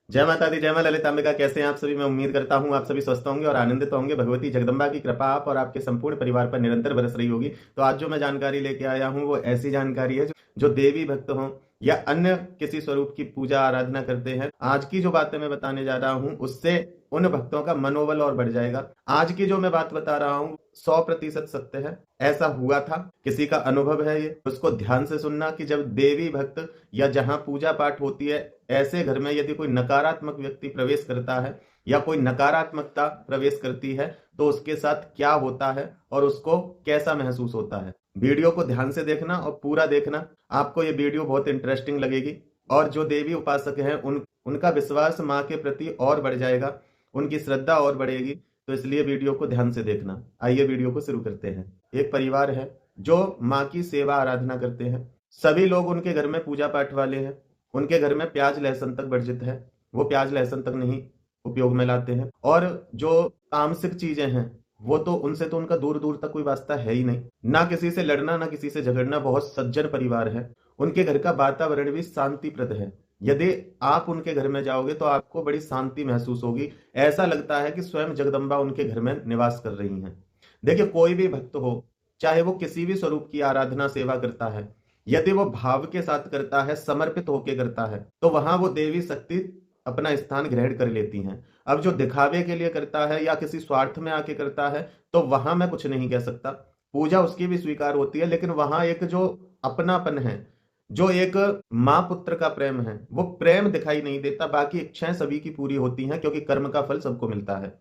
जय माता दी, जय मां ललितांबिका। कैसे हैं आप सभी? मैं उम्मीद करता हूं आप सभी स्वस्थ होंगे और आनंदित होंगे। भगवती जगदम्बा की कृपा आप और आपके संपूर्ण परिवार पर निरंतर बरस रही होगी। तो आज जो मैं जानकारी लेके आया हूं वो ऐसी जानकारी है जो देवी भक्त हों या अन्य किसी स्वरूप की पूजा आराधना करते हैं। आज की जो बातें मैं बताने जा रहा हूं उससे उन भक्तों का मनोबल और बढ़ जाएगा। आज की जो मैं बात बता रहा हूं 100% सत्य है। ऐसा हुआ था, किसी का अनुभव है ये। उसको ध्यान से सुनना कि जब देवी भक्त या जहां पूजा पाठ होती है ऐसे घर में यदि कोई नकारात्मक व्यक्ति प्रवेश करता है या कोई नकारात्मकता प्रवेश करती है तो उसके साथ क्या होता है और उसको कैसा महसूस होता है। वीडियो को ध्यान से देखना और पूरा देखना। आपको ये वीडियो बहुत इंटरेस्टिंग लगेगी और जो देवी उपासक हैं उनका विश्वास माँ के प्रति और बढ़ जाएगा, उनकी श्रद्धा और बढ़ेगी। तो इसलिए वीडियो को ध्यान से देखना। आइए वीडियो को शुरू करते हैं। एक परिवार है जो माँ की सेवा आराधना करते हैं। सभी लोग उनके घर में पूजा पाठ वाले हैं। उनके घर में प्याज लहसुन तक वर्जित है। वो प्याज लहसुन तक नहीं उपयोग में लाते हैं और जो तामसिक चीजें हैं वो तो उनसे तो उनका दूर दूर तक कोई वास्ता है ही नहीं। ना किसी से लड़ना ना किसी से झगड़ना। बहुत सज्जन परिवार है। उनके घर का वातावरण भी शांतिप्रद है। यदि आप उनके घर में जाओगे तो आपको बड़ी शांति महसूस होगी। ऐसा लगता है कि स्वयं जगदम्बा उनके घर में निवास कर रही हैं। देखिए, कोई भी भक्त हो, चाहे वो किसी भी स्वरूप की आराधना सेवा करता है, यदि वो भाव के साथ करता है, समर्पित होकर करता है, तो वहां वो देवी शक्ति अपना स्थान ग्रहण कर लेती हैं। अब जो दिखावे के लिए करता है या किसी स्वार्थ में आके करता है तो वहां मैं कुछ नहीं कह सकता। पूजा उसकी भी स्वीकार होती है, लेकिन वहां एक जो अपनापन है, जो एक माँ पुत्र का प्रेम है, वो प्रेम दिखाई नहीं देता। बाकी इच्छाएं सभी की पूरी होती हैं क्योंकि कर्म का फल सबको मिलता है।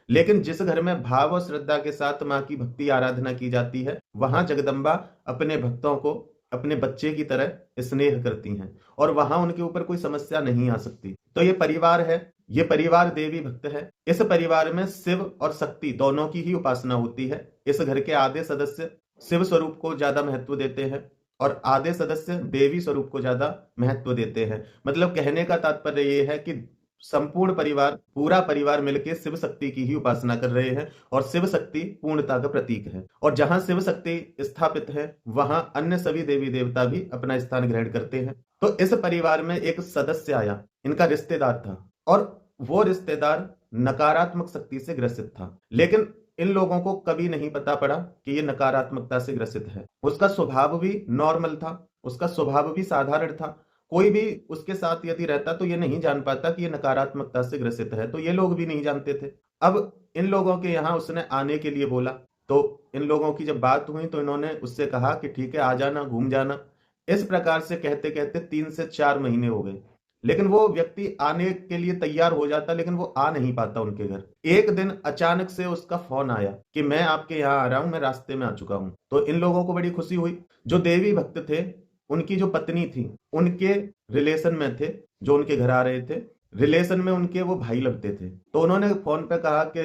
लेकिन जिस घर में भाव और श्रद्धा के साथ माँ की भक्ति आराधना की जाती है वहां जगदम्बा अपने भक्तों को अपने बच्चे की तरह स्नेह करती हैं और वहां उनके ऊपर कोई समस्या नहीं आ सकती। तो ये परिवार है, ये परिवार देवी भक्त है। इस परिवार में शिव और शक्ति दोनों की ही उपासना होती है। इस घर के आधे सदस्य शिव स्वरूप को ज्यादा महत्व देते हैं और आधे सदस्य देवी स्वरूप को ज्यादा महत्व देते हैं। मतलब कहने का तात्पर्य ये है कि संपूर्ण परिवार, पूरा परिवार मिलकर शिव शक्ति की ही उपासना कर रहे हैं और शिव शक्ति पूर्णता का प्रतीक है। और जहां शिव शक्ति स्थापित है वहां अन्य सभी देवी देवता भी अपना स्थान ग्रहण करते हैं। तो इस परिवार में एक सदस्य आया, इनका रिश्तेदार था और वो रिश्तेदार नकारात्मक शक्ति से ग्रसित था। लेकिन इन लोगों को कभी नहीं पता पड़ा कि ये नकारात्मकता से ग्रसित है। उसका स्वभाव भी नॉर्मल था, उसका स्वभाव भी साधारण था। कोई भी उसके साथ यदि रहता तो ये नहीं जान पाता कि ये नकारात्मकता से ग्रसित है। तो ये लोग भी नहीं जानते थे। अब इन लोगों के यहाँ उसने आने के लिए बोला तो इन लोगों की जब बात हुई तो इन्होंने उससे कहा कि ठीक है, आ जाना, घूम जाना। इस प्रकार से कहते कहते 3 से 4 महीने हो गए। लेकिन वो व्यक्ति आने के लिए तैयार हो जाता, लेकिन वो आ नहीं पाता उनके घर। एक दिन अचानक से उसका फोन आया कि मैं आपके यहाँ आ रहा हूं, मैं रास्ते में आ चुका हूं। तो इन लोगों को बड़ी खुशी हुई। जो देवी भक्त थे उनकी जो पत्नी थी उनके रिलेशन में थे, जो उनके घर आ रहे थे, रिलेशन में उनके वो भाई लगते थे। तो उन्होंने फोन पे कहा कि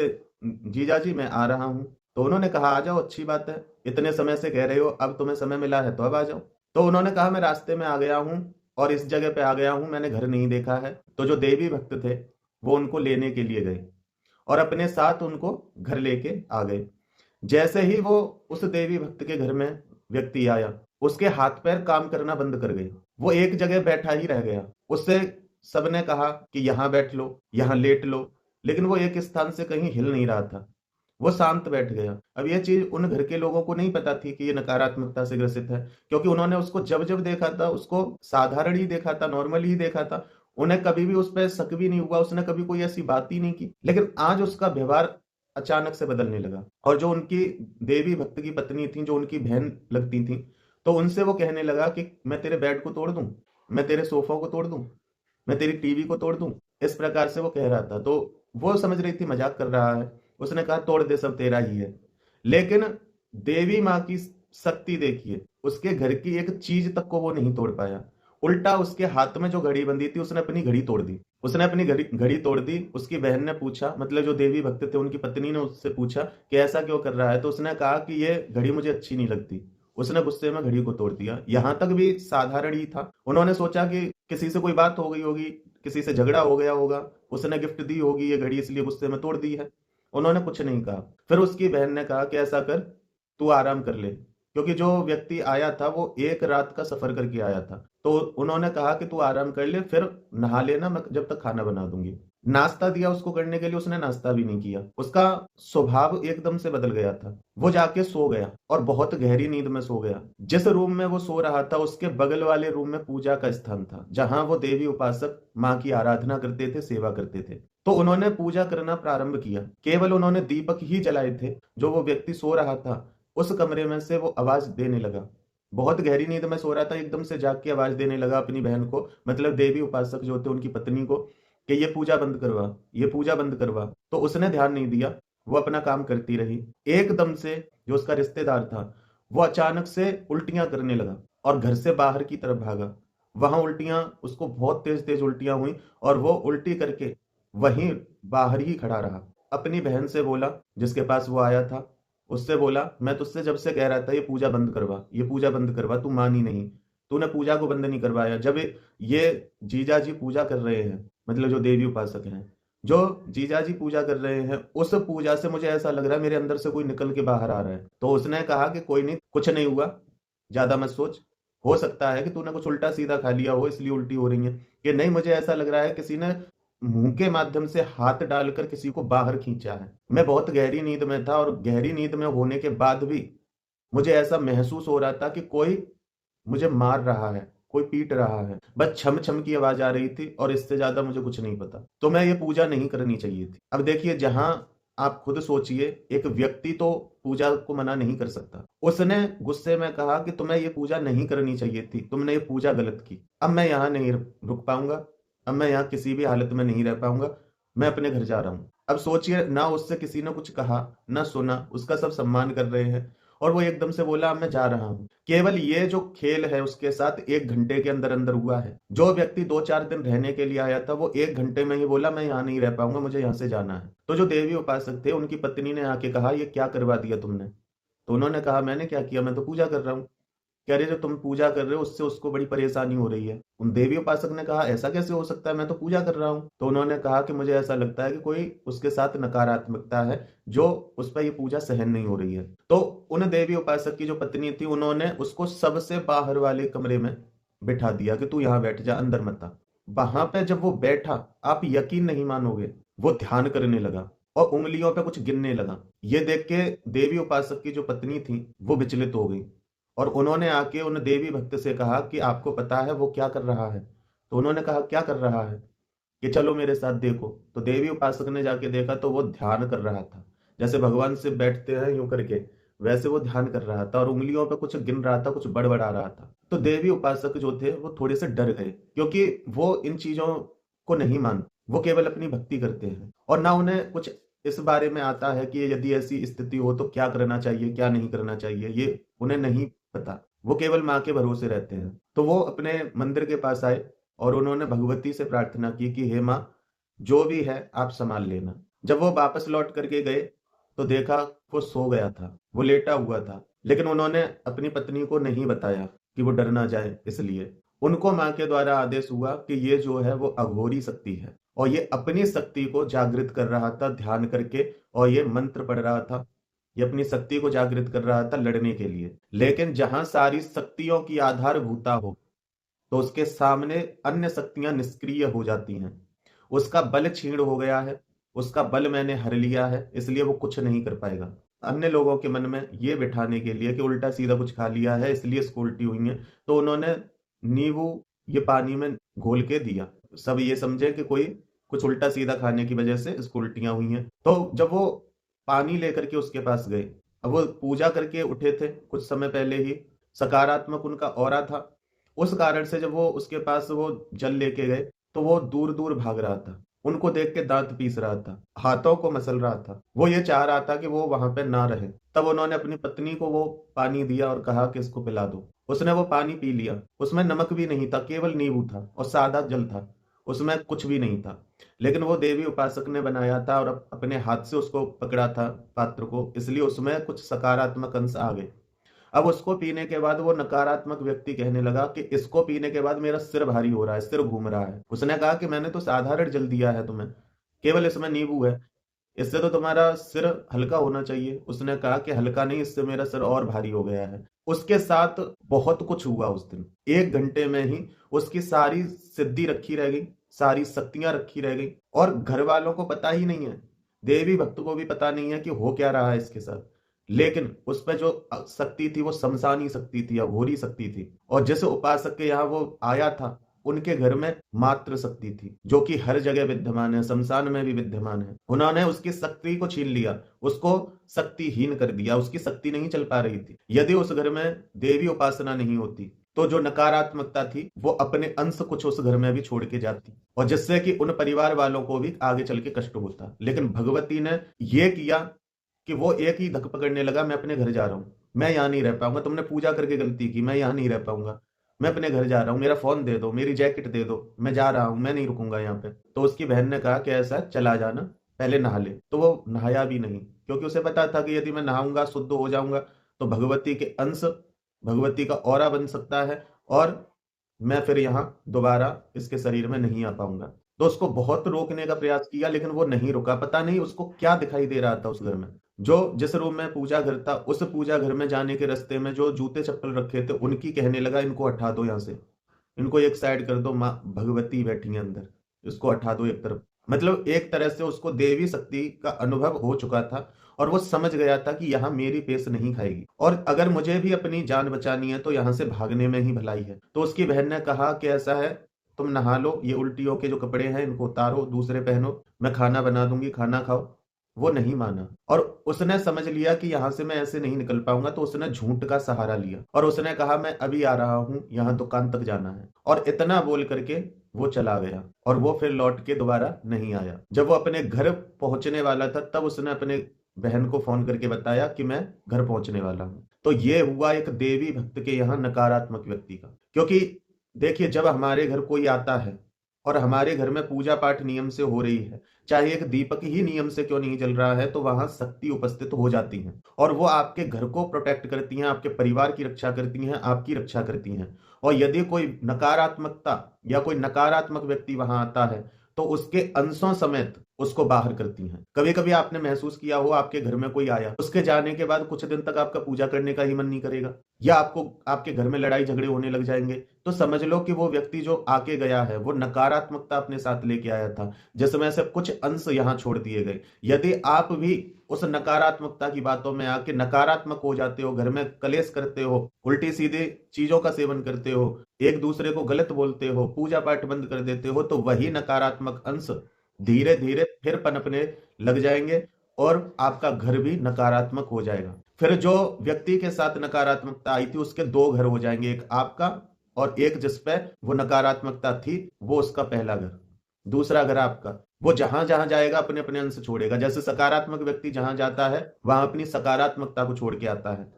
जीजा जी मैं आ रहा हूं। तो उन्होंने कहा आ जाओ, अच्छी बात है, इतने समय से कह रहे हो, अब तुम्हें समय मिला है तो अब आ जाओ। तो उन्होंने कहा मैं रास्ते में आ गया हूं और इस जगह पे आ गया हूं, मैंने घर नहीं देखा है। तो जो देवी भक्त थे वो उनको लेने के लिए गए और अपने साथ उनको घर लेके आ गए। जैसे ही वो उस देवी भक्त के घर में व्यक्ति आया, उसके हाथ पैर काम करना बंद कर गए। वो एक जगह बैठा ही रह गया। उससे सबने कहा कि यहां बैठ लो, यहां लेट लो, लेकिन वो एक स्थान से कहीं हिल नहीं रहा था। वो शांत बैठ गया। अब ये चीज उन घर के लोगों को नहीं पता थी कि ये नकारात्मकता से ग्रसित है, क्योंकि उन्होंने उसको जब जब देखा था उसको साधारण ही देखा था, नॉर्मल ही देखा था। उन्हें कभी भी उस पर शक भी नहीं हुआ, उसने कभी कोई ऐसी बात ही नहीं की। लेकिन आज उसका व्यवहार अचानक से बदलने लगा। और जो उनकी देवी भक्त की पत्नी थी, जो उनकी बहन लगती थी, तो उनसे वो कहने लगा कि मैं तेरे बेड को तोड़ दूं, मैं तेरे सोफों को तोड़ दूं, मैं तेरी टीवी को तोड़ दूं। इस प्रकार से वो कह रहा था। तो वो समझ रही थी मजाक कर रहा है। उसने कहा तोड़ दे, सब तेरा ही है। लेकिन देवी माँ की शक्ति देखिए, उसके घर की एक चीज तक को वो नहीं तोड़ पाया। उल्टा उसके हाथ में जो घड़ी बंधी थी उसने अपनी घड़ी तोड़ दी। उसने अपनी घड़ी घड़ी तोड़ दी। उसकी बहन ने पूछा, मतलब जो देवी भक्त थे उनकी पत्नी ने उससे पूछा कि ऐसा क्यों कर रहा है। तो उसने कहा कि ये घड़ी मुझे अच्छी नहीं लगती। उसने गुस्से में घड़ी को तोड़ दिया। यहां तक भी साधारण ही था। उन्होंने सोचा कि किसी से कोई बात हो गई होगी, किसी से झगड़ा हो गया होगा, उसने गिफ्ट दी होगी ये घड़ी, इसलिए गुस्से में तोड़ दी है। उन्होंने कुछ नहीं कहा। फिर उसकी बहन ने कहा कि ऐसा कर, तू आराम कर ले, क्योंकि जो व्यक्ति आया था वो एक रात का सफर करके आया था। तो उन्होंने कहा कि तू आराम कर ले, फिर नहा लेना, मैं जब तक खाना बना दूंगी। नाश्ता दिया उसको करने के लिए, उसने नाश्ता भी नहीं किया। उसका स्वभाव एकदम से बदल गया था। वो जाके सो गया और बहुत गहरी नींद में सो गया। जिस रूम में वो सो रहा था उसके बगल वाले रूम में पूजा का स्थान था, जहां वो देवी उपासक माँ की आराधना करते थे, सेवा करते थे। तो उन्होंने पूजा करना प्रारंभ किया। केवल उन्होंने दीपक ही जलाए थे। जो वो व्यक्ति सो रहा था उस कमरे में से वो आवाज देने लगा। बहुत गहरी नींद में सो रहा था, एकदम से जाग के आवाज देने लगा अपनी बहन को, मतलब देवी उपासक जो थे उनकी पत्नी को, कि ये पूजा बंद करवा, ये पूजा बंद करवा। तो उसने ध्यान नहीं दिया, वो अपना काम करती रही। एकदम से जो उसका रिश्तेदार था वो अचानक से उल्टियां करने लगा और घर से बाहर की तरफ भागा। वहां उल्टियां, उसको बहुत तेज तेज उल्टियां हुई और वो उल्टी करके वहीं बाहर ही खड़ा रहा। अपनी बहन से बोला, जिसके पास वो आया था, उससे बोला, मैं तुझसे जब से कह रहा था ये पूजा बंद करवा, ये पूजा बंद करवा, तू मानी नहीं। तूने पूजा को बंद नहीं करवाया। जब ये जीजा जी पूजा कर रहे हैं, मतलब जो देवी उपासक हैं, जो जीजा जी पूजा कर रहे हैं, उस पूजा से मुझे ऐसा लग रहा है मेरे अंदर से कोई निकल के बाहर आ रहा है। तो उसने कहा कि कोई नहीं, कुछ नहीं हुआ, ज्यादा मत सोच। हो सकता है कि तूने कुछ उल्टा सीधा खा लिया हो इसलिए उल्टी हो रही है। कि नहीं, मुझे ऐसा लग रहा है किसी ने मुंह के माध्यम से हाथ डालकर किसी को बाहर खींचा है। मैं बहुत गहरी नींद में था और गहरी नींद में होने के बाद भी मुझे ऐसा महसूस हो रहा था कि कोई मुझे मार रहा है, कोई पीट रहा है। बस छम छम की आवाज आ रही थी और इससे ज्यादा मुझे कुछ नहीं पता। तो मैं ये पूजा नहीं करनी चाहिए थी। अब देखिए, जहां आप खुद सोचिए, एक व्यक्ति तो पूजा को मना नहीं कर सकता। उसने गुस्से में कहा कि तुम्हें ये पूजा नहीं करनी चाहिए थी, तुमने ये पूजा गलत की। अब मैं यहाँ नहीं रुक पाऊंगा, अब मैं यहाँ किसी भी हालत में नहीं रह पाऊंगा, मैं अपने घर जा रहा हूँ। अब सोचिए, ना उससे किसी ने कुछ कहा, ना सुना, उसका सब सम्मान कर रहे हैं और वो एकदम से बोला अब मैं जा रहा हूँ। केवल ये जो खेल है उसके साथ 1 घंटे के अंदर अंदर हुआ है। जो व्यक्ति 2-4 दिन रहने के लिए आया था वो 1 घंटे में ही बोला मैं यहाँ नहीं रह पाऊंगा, मुझे यहाँ से जाना है। तो जो देवी उपासक थे उनकी पत्नी ने आके कहा ये क्या करवा दिया तुमने? तो उन्होंने कहा मैंने क्या किया, मैं तो पूजा कर रहा हूँ। कह रहे जो तुम पूजा कर रहे हो उससे उसको बड़ी परेशानी हो रही है। उन देवी उपासक ने कहा ऐसा कैसे हो सकता है, मैं तो पूजा कर रहा हूँ। तो उन्होंने कहा कि मुझे ऐसा लगता है कि कोई उसके साथ नकारात्मकता है, जो उस पर ये पूजा सहन नहीं हो रही है। तो उन देवी उपासक की जो पत्नी थी उन्होंने उसको सबसे बाहर वाले कमरे में बिठा दिया कि तू यहाँ बैठ जा, अंदर मत आ। वहां पे जब वो बैठा, आप यकीन नहीं मानोगे, वो ध्यान करने लगा और उंगलियों पे कुछ गिनने लगा। ये देख के देवी उपासक की जो पत्नी थी वो विचलित हो गई और उन्होंने आके उन देवी भक्त से कहा कि आपको पता है वो क्या कर रहा है? तो उन्होंने कहा क्या कर रहा है? कि चलो मेरे साथ देखो। तो देवी उपासक ने जाके देखा तो वो ध्यान कर रहा था, जैसे भगवान से बैठते हैं यूं करके, वैसे वो ध्यान कर रहा था और उंगलियों पे कुछ गिन रहा था, कुछ बड़बड़ा रहा था। तो देवी उपासक जो थे वो थोड़े से डर गए, क्योंकि वो इन चीजों को नहीं मानते। वो केवल अपनी भक्ति करते हैं और ना उन्हें कुछ इस बारे में आता है कि यदि ऐसी स्थिति हो तो क्या करना चाहिए, क्या नहीं करना चाहिए, ये उन्हें नहीं पता। वो केवल माँ के भरोसे रहते हैं। तो वो अपने मंदिर के पास आए और उन्होंने भगवती से प्रार्थना की कि हे माँ, जो भी है आप संभाल लेना। जब वो वापस लौट करके गए तो देखा वो सो गया था, वो लेटा हुआ था। लेकिन उन्होंने अपनी पत्नी को नहीं बताया कि वो डर ना जाए, इसलिए उनको माँ के द्वारा आदेश हुआ कि ये जो है वो अघोरी शक्ति है और ये अपनी शक्ति को जागृत कर रहा था ध्यान करके, और ये मंत्र पढ़ रहा था। ये अपनी शक्ति को जागृत कर रहा था लड़ने के लिए। लेकिन जहां सारी शक्तियों की आधारभूता हो तो उसके सामने अन्य शक्तियां निष्क्रिय हो जाती हैं। उसका बल क्षीण हो गया है, उसका बल मैंने हर लिया है, इसलिए वो कुछ नहीं कर पाएगा। अन्य लोगों के मन में ये बिठाने के लिए कि उल्टा सीधा कुछ खा लिया है इसलिए इसको उल्टी हुई है, तो उन्होंने नींबू ये पानी में घोल के दिया। सब ये समझे कि कोई कुछ उल्टा सीधा खाने की वजह से इसको उल्टियां हुई हैं। तो जब वो पानी लेकर के उसके पास गए, अब वो पूजा करके उठे थे कुछ समय पहले ही, सकारात्मक उनका ऑरा था। उस कारण से जब वो उसके पास वो जल लेके गए तो वो दूर दूर भाग रहा था। उनको देख के दांत पीस रहा था, हाथों को मसल रहा था। वो ये चाह रहा था कि वो वहां पे ना रहे। तब उन्होंने अपनी पत्नी को वो पानी दिया और कहा कि इसको पिला दो। उसने वो पानी पी लिया। उसमें नमक भी नहीं था, केवल नींबू था और सादा जल था, उसमें कुछ भी नहीं था। लेकिन वो देवी उपासक ने बनाया था और अपने हाथ से उसको पकड़ा था पात्र को, इसलिए उसमें कुछ सकारात्मक अंश आ गए। अब उसको पीने के बाद वो नकारात्मक व्यक्ति कहने लगा कि इसको पीने के बाद मेरा सिर भारी हो रहा है, सिर घूम रहा है। उसने कहा कि मैंने तो साधारण जल दिया है तुम्हें, केवल इसमें नींबू है, इससे तो तुम्हारा सिर हल्का होना चाहिए। उसने कहा कि हल्का नहीं, इससे मेरा सिर और भारी हो गया है। उसके साथ बहुत कुछ हुआ उस दिन। 1 घंटे में ही उसकी सारी सिद्धि रखी रह गई, सारी शक्तियां रखी रह गई और घर वालों को पता ही नहीं है, देवी भक्त को भी पता नहीं है कि हो क्या रहा है इसके साथ। लेकिन उस पे जो शक्ति थी वो शमशानी शक्ति थी, अघोरी शक्ति थी। और जिस उपासक के यहाँ वो आया था उनके घर में मात्र शक्ति थी, जो कि हर जगह विद्यमान है, शमशान में भी विद्यमान है। उन्होंने उसकी शक्ति को छीन लिया, उसको शक्तिहीन कर दिया, उसकी शक्ति नहीं चल पा रही थी। यदि उस घर में देवी उपासना नहीं होती तो जो नकारात्मकता थी वो अपने अंश कुछ उस घर में भी छोड़ के जाती, और जिससे कि उन परिवार वालों को भी आगे चल के कष्ट होता। लेकिन भगवती ने ये किया कि वो एक ही धक पकड़ने लगा, मैं अपने घर जा रहा हूं, मैं यहाँ नहीं रह पाऊंगा, तुमने पूजा करके गलती की, मैं यहाँ नहीं रह पाऊंगा, मैं अपने घर जा रहा हूँ, मेरा फोन दे दो, मेरी जैकेट दे दो, मैं जा रहा हूँ, मैं नहीं रुकूंगा यहाँ पे। तो उसकी बहन ने कहा कि ऐसा चला जाना, पहले नहा ले। तो वो नहाया भी नहीं, क्योंकि उसे पता था कि यदि मैं नहाऊंगा, शुद्ध हो जाऊंगा, तो भगवती के अंश, भगवती का ऑरा बन सकता है और मैं फिर यहाँ दोबारा इसके शरीर में नहीं आ पाऊंगा। तो उसको बहुत रोकने का प्रयास किया, लेकिन वो नहीं रुका। पता नहीं उसको क्या दिखाई दे रहा था उस घर में। जो जिस रूम में पूजा घर था, उस पूजा घर में जाने के रास्ते में जो जूते चप्पल रखे थे उनकी कहने लगा, इनको हटा दो यहाँ से, इनको एक साइड कर दो, माँ भगवती बैठी है अंदर, इसको हटा दो एक तरफ। मतलब एक तरह से उसको देवी शक्ति का अनुभव हो चुका था और वो समझ गया था कि यहाँ मेरी पेश नहीं खाएगी, और अगर मुझे भी अपनी जान बचानी है तो यहाँ से भागने में ही भलाई है। तो उसकी बहन ने कहा कि ऐसा है, तुम नहा लो, ये उल्टियों के जो कपड़े हैं इनको उतारो, दूसरे पहनो, मैं खाना बना दूंगी, खाना खाओ। वो नहीं माना और उसने समझ लिया कि यहां से मैं ऐसे नहीं निकल पाऊंगा। तो उसने झूठ का सहारा लिया और उसने कहा, मैं अभी आ रहा हूं, यहाँ दुकान तक जाना है। और इतना बोल करके वो चला गया और वो फिर लौट के दोबारा नहीं आया। जब वो अपने घर पहुंचने वाला था तब उसने अपने बहन को फोन करके बताया कि मैं घर पहुंचने वाला हूं। तो ये हुआ एक देवी भक्त के यहाँ नकारात्मक व्यक्ति का। क्योंकि देखिए, जब हमारे घर कोई आता है और हमारे घर में पूजा पाठ नियम से हो रही है, चाहे एक दीपक ही नियम से क्यों नहीं जल रहा है, तो वहां शक्ति उपस्थित हो जाती हैं और वो आपके घर को प्रोटेक्ट करती हैं, आपके परिवार की रक्षा करती हैं, आपकी रक्षा करती हैं। और यदि कोई नकारात्मकता या कोई नकारात्मक व्यक्ति वहां आता है तो उसके अंशों समेत उसको बाहर करती हैं। कभी कभी आपने महसूस किया हो, आपके घर में कोई आया, उसके जाने के बाद कुछ दिन तक आपका पूजा करने का ही मन नहीं करेगा, या आपको आपके घर में लड़ाई झगड़े होने लग जाएंगे। तो समझ लो कि वो व्यक्ति जो आके गया है वो नकारात्मकता अपने साथ लेके आया था, जिसमें से कुछ अंश यहाँ छोड़ दिए गए। यदि आप भी उस नकारात्मकता की बातों में आके नकारात्मक हो जाते हो, घर में कलेश करते हो, उल्टी सीधे चीजों का सेवन करते हो, एक दूसरे को गलत बोलते हो, पूजा पाठ बंद कर देते हो, तो वही नकारात्मक अंश धीरे धीरे फिर पनपने लग जाएंगे और आपका घर भी नकारात्मक हो जाएगा। फिर जो व्यक्ति के साथ नकारात्मकता आई थी उसके 2 घर हो जाएंगे, एक आपका और एक जिस पे वो नकारात्मकता थी वो उसका पहला घर, दूसरा घर आपका। वो जहां जहां जाएगा अपने अपने अंश छोड़ेगा। जैसे सकारात्मक व्यक्ति जहां जाता है वहां अपनी सकारात्मकता को छोड़ के आता है,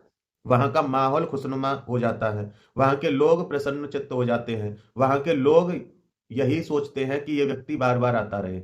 वहां का माहौल खुशनुमा हो जाता है, वहां के लोग प्रसन्न चित्त हो जाते हैं, वहां के लोग यही सोचते हैं कि ये व्यक्ति बार बार आता रहे।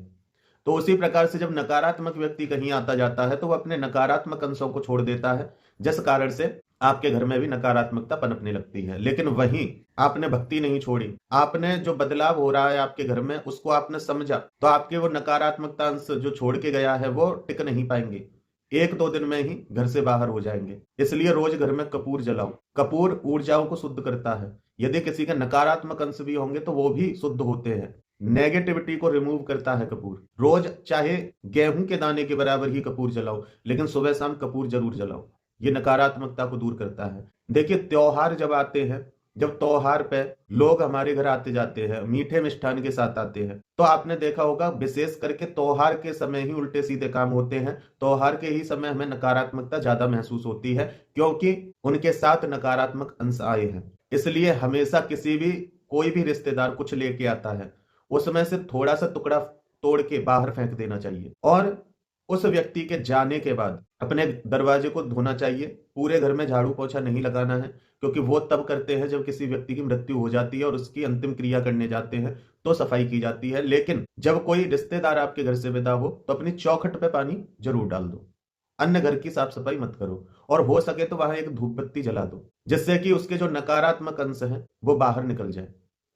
तो उसी प्रकार से जब नकारात्मक व्यक्ति कहीं आता जाता है तो वो अपने नकारात्मक अंशों को छोड़ देता है, जिस कारण से आपके घर में भी नकारात्मकता पनपने लगती है। लेकिन वहीं आपने भक्ति नहीं छोड़ी, आपने जो बदलाव हो रहा है आपके घर में उसको आपने समझा, तो आपके वो नकारात्मकता अंश जो छोड़ के गया है वो टिक नहीं पाएंगे, 1-2 दिन में ही घर से बाहर हो जाएंगे। इसलिए रोज घर में कपूर जलाओ। कपूर ऊर्जाओं को शुद्ध करता है। यदि किसी के नकारात्मक अंश भी होंगे तो वो भी शुद्ध होते हैं। नेगेटिविटी को रिमूव करता है कपूर। रोज चाहे गेहूं के दाने के बराबर ही कपूर जलाओ, लेकिन सुबह शाम कपूर जरूर जलाओ। ये नकारात्मकता को दूर करता है। देखिए, त्योहार जब आते हैं, जब त्योहार पे लोग हमारे घर आते जाते हैं, मीठे मिष्ठान के साथ आते हैं, तो आपने देखा होगा विशेष करके त्योहार के समय ही उल्टे सीधे काम होते हैं। त्योहार के ही समय हमें नकारात्मकता ज्यादा महसूस होती है, क्योंकि उनके साथ नकारात्मक अंश आए हैं। इसलिए हमेशा किसी भी कोई भी रिश्तेदार कुछ लेके आता है, उसमें से थोड़ा सा टुकड़ा तोड़ के बाहर फेंक देना चाहिए और उस व्यक्ति के जाने के बाद अपने दरवाजे को धोना चाहिए। पूरे घर में झाड़ू पोछा नहीं लगाना है, क्योंकि वो तब करते हैं जब किसी व्यक्ति की मृत्यु हो जाती है और उसकी अंतिम क्रिया करने जाते हैं तो सफाई की जाती है। लेकिन जब कोई रिश्तेदार आपके घर से विदा हो तो अपनी चौखट पे पानी जरूर डाल दो। अन्य घर की साफ सफाई मत करो और हो सके तो वहां एक धूप बत्ती जला दो, जिससे कि उसके जो नकारात्मक अंश हैं वो बाहर निकल जाए,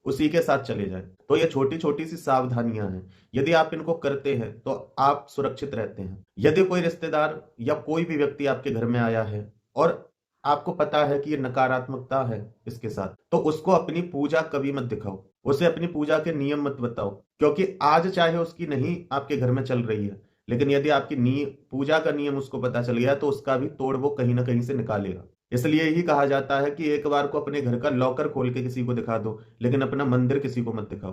उसी के साथ चले जाए। तो ये छोटी छोटी सी सावधानियां हैं, यदि आप इनको करते हैं तो आप सुरक्षित रहते हैं। यदि कोई रिश्तेदार या कोई भी व्यक्ति आपके घर में आया है और आपको पता है कि ये नकारात्मकता है इसके साथ, तो उसको अपनी पूजा कभी मत दिखाओ, उसे अपनी पूजा के नियम मत बताओ। क्योंकि आज चाहे उसकी नहीं आपके घर में चल रही है, लेकिन यदि आपकी पूजा का नियम उसको पता चल गया तो उसका भी तोड़ वो कहीं ना कहीं से निकालेगा। इसलिए ही कहा जाता है कि एक बार को अपने घर का लॉकर खोल के किसी को दिखा दो, लेकिन अपना मंदिर किसी को मत दिखाओ।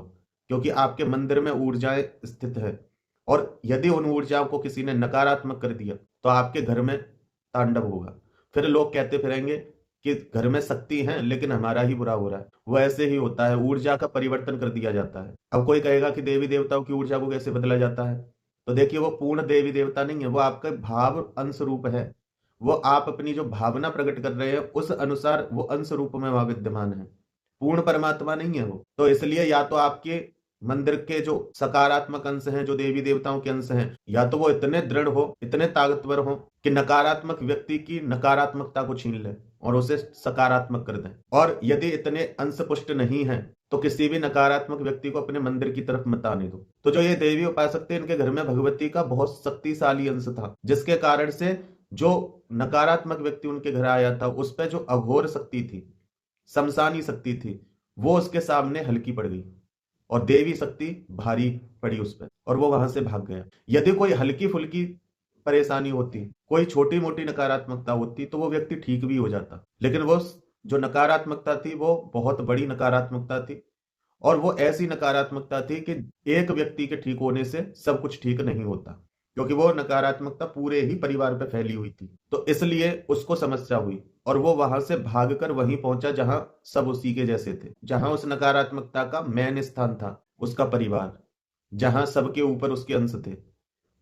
क्योंकि आपके मंदिर में ऊर्जाएं स्थित है, और यदि उन ऊर्जाओं को किसी ने नकारात्मक कर दिया तो आपके घर में तांडव होगा। फिर लोग कहते फिरेंगे कि घर में शक्ति है लेकिन हमारा ही बुरा हो रहा है। वो ऐसे ही होता है, ऊर्जा का परिवर्तन कर दिया जाता है। अब कोई कहेगा कि देवी देवताओं की ऊर्जा को कैसे बदला जाता है, तो देखिए वो पूर्ण देवी देवता नहीं है, वो आपका भाव अंश रूप है। वो आप अपनी जो भावना प्रकट कर रहे हैं उस अनुसार वो अंश रूप में वहां विद्यमान है, पूर्ण परमात्मा नहीं है वो। तो इसलिए या तो आपके मंदिर के जो सकारात्मक अंश हैं, जो देवी देवताओं के अंश हैं, या तो वो इतने दृढ़ हो, इतने ताकतवर हो कि नकारात्मक व्यक्ति की नकारात्मकता को छीन ले और उसे सकारात्मक कर दें। और यदि इतने अंश पुष्ट नहीं है तो किसी भी नकारात्मक व्यक्ति को अपने मंदिर की तरफ मत आने दो। तो जो ये देवी उपासक थे, इनके घर में भगवती का बहुत शक्तिशाली अंश था, जिसके कारण से जो नकारात्मक व्यक्ति उनके घर आया था उस पर जो अघोर शक्ति थी, शमशानी शक्ति थी, वो उसके सामने हल्की पड़ गई और देवी शक्ति भारी पड़ी उस पर और वो वहां से भाग गया। यदि कोई हल्की फुल्की परेशानी होती, कोई छोटी मोटी नकारात्मकता होती, तो वो व्यक्ति ठीक भी हो जाता, लेकिन वो जो नकारात्मकता थी वो बहुत बड़ी नकारात्मकता थी। और वो ऐसी नकारात्मकता थी कि एक व्यक्ति के ठीक होने से सब कुछ ठीक नहीं होता, क्योंकि वो नकारात्मकता पूरे ही परिवार पे फैली हुई थी। तो इसलिए उसको समस्या हुई और वो वहां से भागकर वहीं पहुंचा जहां सब उसी के जैसे थे, जहां उस नकारात्मकता का मेन स्थान था, उसका परिवार, जहां सबके ऊपर उसके अंश थे।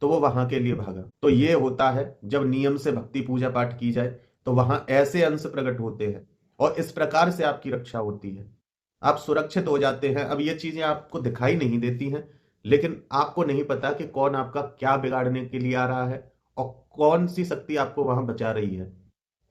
तो वो वहां के लिए भागा। तो ये होता है जब नियम से भक्ति पूजा पाठ की जाए तो वहां ऐसे अंश प्रकट होते हैं और इस प्रकार से आपकी रक्षा होती है, आप सुरक्षित हो जाते हैं। अब ये चीजें आपको दिखाई नहीं देती हैं, लेकिन आपको नहीं पता कि कौन आपका क्या बिगाड़ने के लिए आ रहा है और कौन सी शक्ति आपको वहां बचा रही है।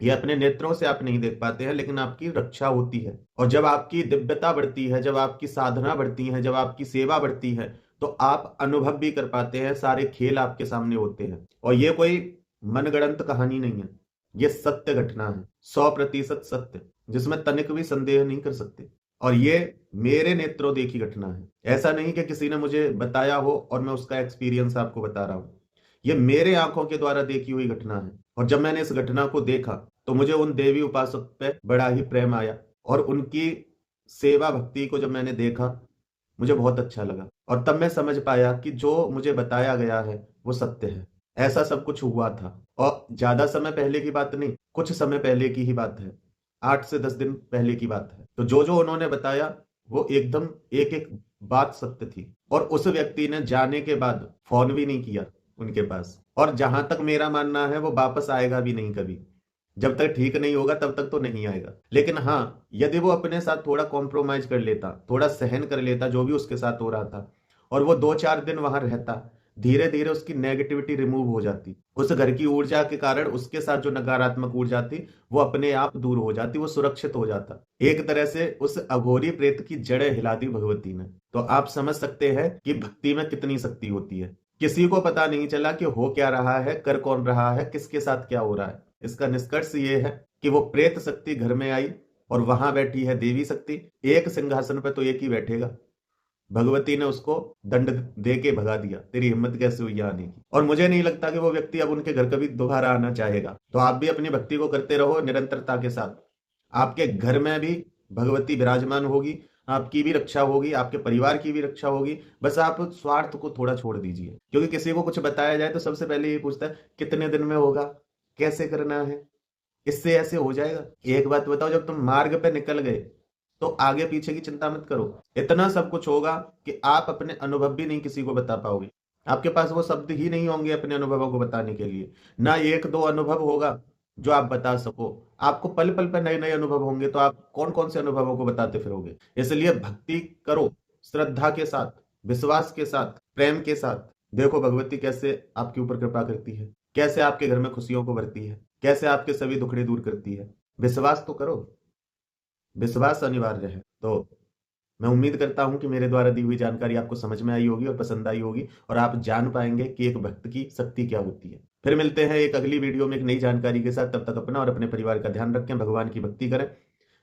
ये अपने नेत्रों से आप नहीं देख पाते हैं, लेकिन आपकी रक्षा होती है। और जब आपकी दिव्यता बढ़ती है, जब आपकी साधना बढ़ती है, जब आपकी सेवा बढ़ती है, तो आप अनुभव भी कर पाते हैं, सारे खेल आपके सामने होते हैं। और ये कोई मनगढ़ंत कहानी नहीं है, ये सत्य घटना है, 100% सत्य, जिसमें तनिक भी संदेह नहीं कर सकते। और ये मेरे नेत्रों देखी घटना है, ऐसा नहीं कि किसी ने मुझे बताया हो और मैं उसका एक्सपीरियंस आपको बता रहा हूं। ये मेरे आंखों के द्वारा देखी हुई घटना है। और जब मैंने इस घटना को देखा तो मुझे उन देवी उपासक पे बड़ा ही प्रेम आया और उनकी सेवा भक्ति को जब मैंने देखा मुझे बहुत अच्छा लगा। और तब मैं समझ पाया कि जो मुझे बताया गया है वो सत्य है, ऐसा सब कुछ हुआ था। और ज्यादा समय पहले की बात नहीं, कुछ समय पहले की ही बात है, 8 से 10 दिन पहले की बात है। तो जो जो उन्होंने बताया वो एकदम एक एक बात सत्य थी। और उस व्यक्ति ने जाने के बाद फोन भी नहीं किया उनके पास, और जहां तक मेरा मानना है वो वापस आएगा भी नहीं कभी, जब तक ठीक नहीं होगा तब तक तो नहीं आएगा। लेकिन हाँ, यदि वो अपने साथ थोड़ा कॉम्प्रोमाइज कर लेता, थोड़ा सहन कर लेता जो भी उसके साथ हो रहा था, और वो 2-4 दिन वहां रहता, धीरे धीरे उसकी नेगेटिविटी रिमूव हो जाती, उस घर की ऊर्जा के कारण उसके साथ जो नकारात्मक ऊर्जा थी वो अपने आप दूर हो जाती, वो सुरक्षित हो जाता। एक तरह से उस अघोरी प्रेत की जड़ें हिला दी भगवती ने। तो आप समझ सकते हैं कि भक्ति में कितनी शक्ति होती है। किसी को पता नहीं चला कि हो क्या रहा है, कर कौन रहा है, किसके साथ क्या हो रहा है। इसका निष्कर्ष ये है कि वो प्रेत शक्ति घर में आई और वहां बैठी है देवी शक्ति। एक सिंहासन पर तो एक ही बैठेगा, भगवती ने उसको दंड दे के भगा दिया, तेरी हिम्मत कैसे हुई आने की। और मुझे नहीं लगता कि वो व्यक्ति अब उनके घर कभी दोबारा आना चाहेगा। तो आप भी अपनी भक्ति को करते रहो निरंतरता के साथ, आपके घर में भी भगवती विराजमान होगी, आपकी भी रक्षा होगी, आपके परिवार की भी रक्षा होगी। बस आप स्वार्थ को थोड़ा छोड़ दीजिए, क्योंकि किसी को कुछ बताया जाए तो सबसे पहले ये पूछता है कितने दिन में होगा, कैसे करना है, इससे ऐसे हो जाएगा। एक बात बताओ, जब तुम मार्ग पे निकल गए तो आगे पीछे की चिंता मत करो, इतना सब कुछ होगा कि आप अपने अनुभव भी नहीं किसी को बता पाओगे। आपके पास वो शब्द ही नहीं होंगे अपने अनुभवों को बताने के लिए, ना 1-2 अनुभव होगा जो आप बता सको। आपको पल पल पर नए नए अनुभव होंगे, तो आप कौन कौन से अनुभवों को बताते फिरोगे। इसलिए भक्ति करो श्रद्धा के साथ, विश्वास के साथ, प्रेम के साथ। देखो भगवती कैसे आपके ऊपर कृपा करती है, कैसे आपके घर में खुशियों को भरती है, कैसे आपके सभी दुखड़े दूर करती है। विश्वास तो करो, विश्वास अनिवार्य है। तो मैं उम्मीद करता हूं कि मेरे द्वारा दी हुई जानकारी आपको समझ में आई होगी और पसंद आई होगी, और आप जान पाएंगे कि एक भक्त की शक्ति क्या होती है। फिर मिलते हैं एक अगली वीडियो में एक नई जानकारी के साथ। तब तक अपना और अपने परिवार का ध्यान रखें, भगवान की भक्ति करें,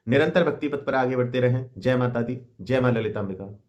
निरंतर भक्ति पथ पर आगे बढ़ते रहें। जय माता दी, जय मां ललितांबिका।